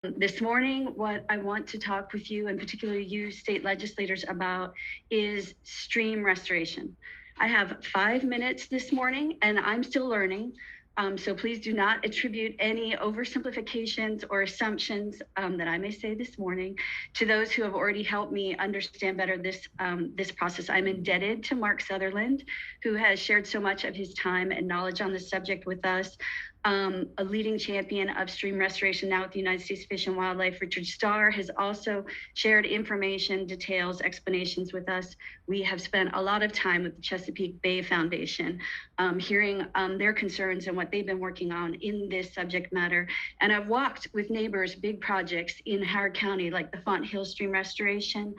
This morning, what I want to talk with you, and particularly you state legislators, about is stream restoration. I have 5 minutes this morning, and I'm still learning. So please do not attribute any oversimplifications or assumptions that I may say this morning to those who have already helped me understand better this process. I'm indebted to Mark Sutherland, who has shared so much of his time and knowledge on this subject with us. A leading champion of stream restoration now at the United States Fish and Wildlife. Richard Starr has also shared information, details, explanations with us. We have spent a lot of time with the Chesapeake Bay Foundation, hearing their concerns and what they've been working on in this subject matter. And I've walked with neighbors big projects in Howard County, like the Font Hill Stream Restoration.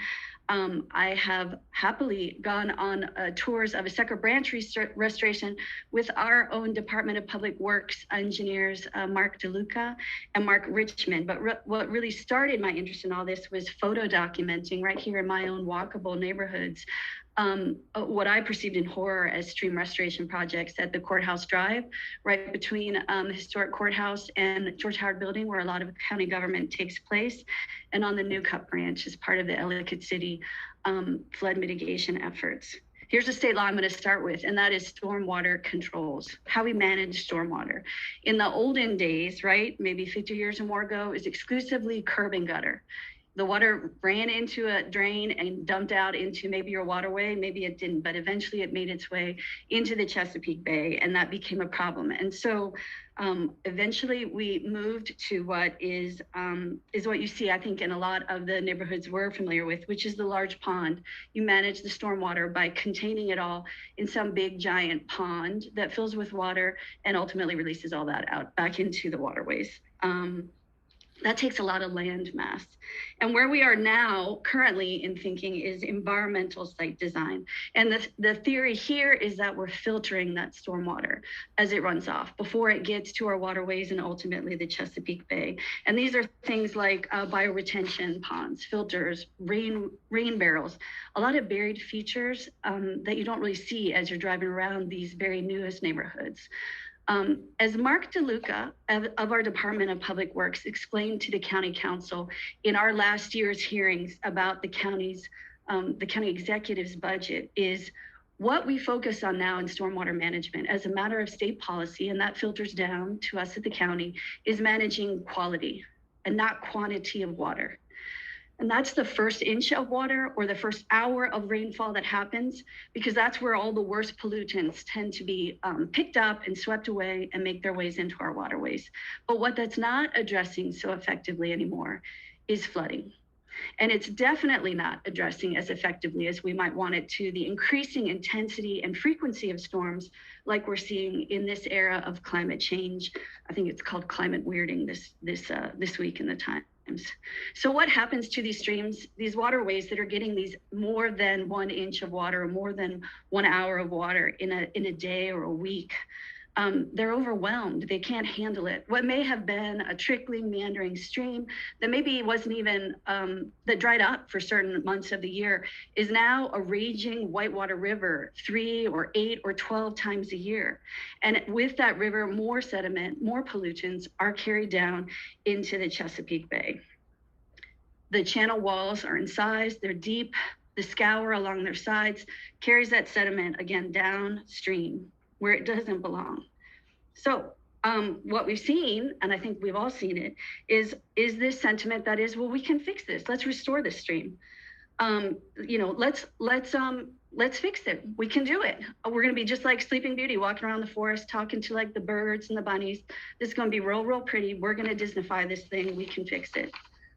I have happily gone on tours of a Sucker Branch restoration with our own Department of Public Works engineers, Mark DeLuca and Mark Richmond. But what really started my interest in all this was photo documenting right here in my own walkable neighborhoods. What I perceived in horror as stream restoration projects at the Courthouse Drive, right between the historic courthouse and George Howard Building, where a lot of county government takes place, and on the New Cup Branch as part of the Ellicott City flood mitigation efforts. Here's a state law I'm going to start with, and that is stormwater controls, how we manage stormwater. In the olden days, right, maybe 50 years or more ago, is exclusively curb and gutter. The water ran into a drain and dumped out into maybe your waterway, maybe it didn't, but eventually it made its way into the Chesapeake Bay, and that became a problem. And so eventually we moved to what is what you see, I think, in a lot of the neighborhoods we're familiar with, which is the large pond. You manage the stormwater by containing it all in some big giant pond that fills with water and ultimately releases all that out back into the waterways. That takes a lot of land mass. And where we are now currently in thinking is environmental site design. And the theory here is that we're filtering that stormwater as it runs off before it gets to our waterways and ultimately the Chesapeake Bay. And these are things like bioretention ponds, filters, rain barrels, a lot of buried features that you don't really see as you're driving around these very newest neighborhoods. As Mark DeLuca of our Department of Public Works explained to the County Council in our last year's hearings about the county executive's budget, is what we focus on now in stormwater management as a matter of state policy, and that filters down to us at the county, is managing quality and not quantity of water. And that's the first inch of water or the first hour of rainfall that happens, because that's where all the worst pollutants tend to be picked up and swept away and make their ways into our waterways. But what that's not addressing so effectively anymore is flooding. And it's definitely not addressing as effectively as we might want it to the increasing intensity and frequency of storms like we're seeing in this era of climate change. I think it's called climate weirding this week in the Times. So what happens to these streams, these waterways that are getting these more than 1 inch of water, or more than 1 hour of water in a day or a week? They're overwhelmed. They can't handle it. What may have been a trickling, meandering stream that maybe wasn't even, that dried up for certain months of the year, is now a raging whitewater river 3 or 8 or 12 times a year. And with that river, more sediment, more pollutants are carried down into the Chesapeake Bay. The channel walls are incised, they're deep. The scour along their sides carries that sediment again downstream where it doesn't belong. So what we've seen, and I think we've all seen it, is this sentiment that is, well, we can fix this. Let's restore this stream. Let's fix it. We can do it. We're going to be just like Sleeping Beauty, walking around the forest, talking to like the birds and the bunnies. This is going to be real, real pretty. We're going to Disneyfy this thing. We can fix it.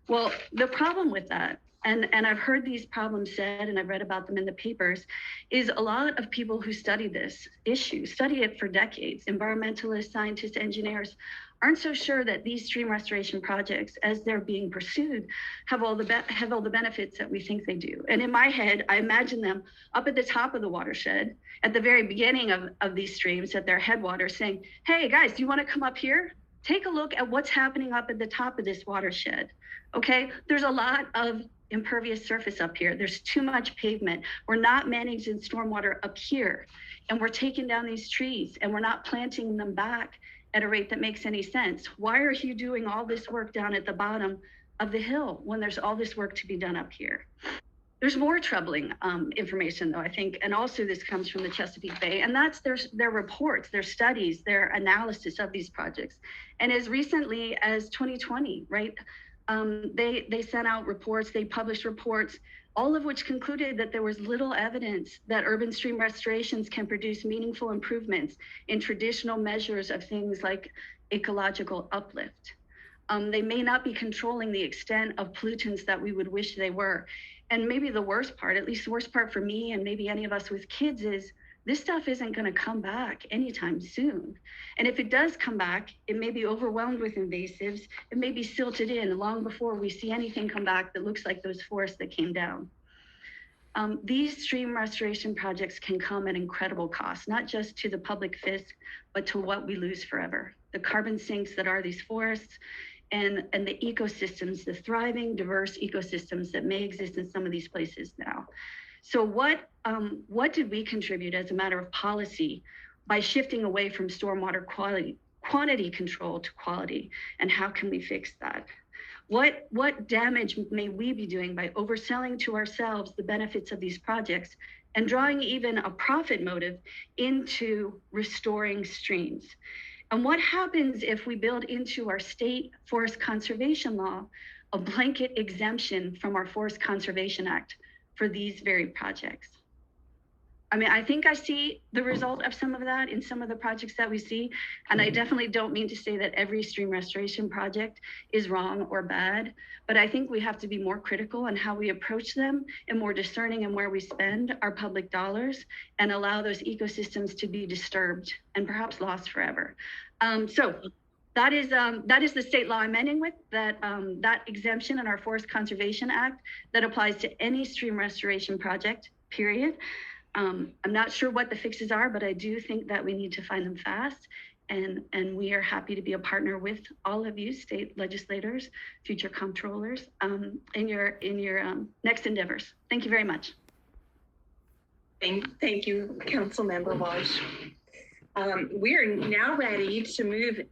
Well, the problem with that, and I've heard these problems said, and I've read about them in the papers, is a lot of people who study this issue, study it for decades, environmentalists, scientists, engineers, aren't so sure that these stream restoration projects, as they're being pursued, have all the benefits that we think they do. And in my head, I imagine them up at the top of the watershed, at the very beginning of these streams, at their headwaters, saying, hey guys, do you want to come up here? Take a look at what's happening up at the top of this watershed. Okay, there's a lot of impervious surface up here. There's too much pavement. We're not managing stormwater up here, and we're taking down these trees and we're not planting them back at a rate that makes any sense. Why are you doing all this work down at the bottom of the hill when there's all this work to be done up here? There's more troubling information, though, I think, and also this comes from the Chesapeake Bay, and that's their reports, their studies, their analysis of these projects. And as recently as 2020, right, they sent out reports, they published reports, all of which concluded that there was little evidence that urban stream restorations can produce meaningful improvements in traditional measures of things like ecological uplift. They may not be controlling the extent of pollutants that we would wish they were. And maybe the worst part, at least the worst part for me and maybe any of us with kids, is this stuff isn't going to come back anytime soon. And if it does come back, it may be overwhelmed with invasives. It may be silted in long before we see anything come back that looks like those forests that came down. These stream restoration projects can come at incredible cost, not just to the public fisc, but to what we lose forever. The carbon sinks that are these forests, and the ecosystems, the thriving, diverse ecosystems that may exist in some of these places now. So what did we contribute as a matter of policy by shifting away from stormwater quantity control to quality? And how can we fix that? What damage may we be doing by overselling to ourselves the benefits of these projects and drawing even a profit motive into restoring streams? And what happens if we build into our state forest conservation law a blanket exemption from our Forest Conservation Act for these very projects? I mean, I think I see the result of some of that in some of the projects that we see. And I definitely don't mean to say that every stream restoration project is wrong or bad, but I think we have to be more critical on how we approach them and more discerning in where we spend our public dollars and allow those ecosystems to be disturbed and perhaps lost forever. So that is the state law I'm ending with, that exemption in our Forest Conservation Act that applies to any stream restoration project, period. I'm not sure what the fixes are, but I do think that we need to find them fast. And we are happy to be a partner with all of you, state legislators, future comptrollers, in your next endeavors. Thank you very much. Thank you, Councilmember Walsh. We are now ready to move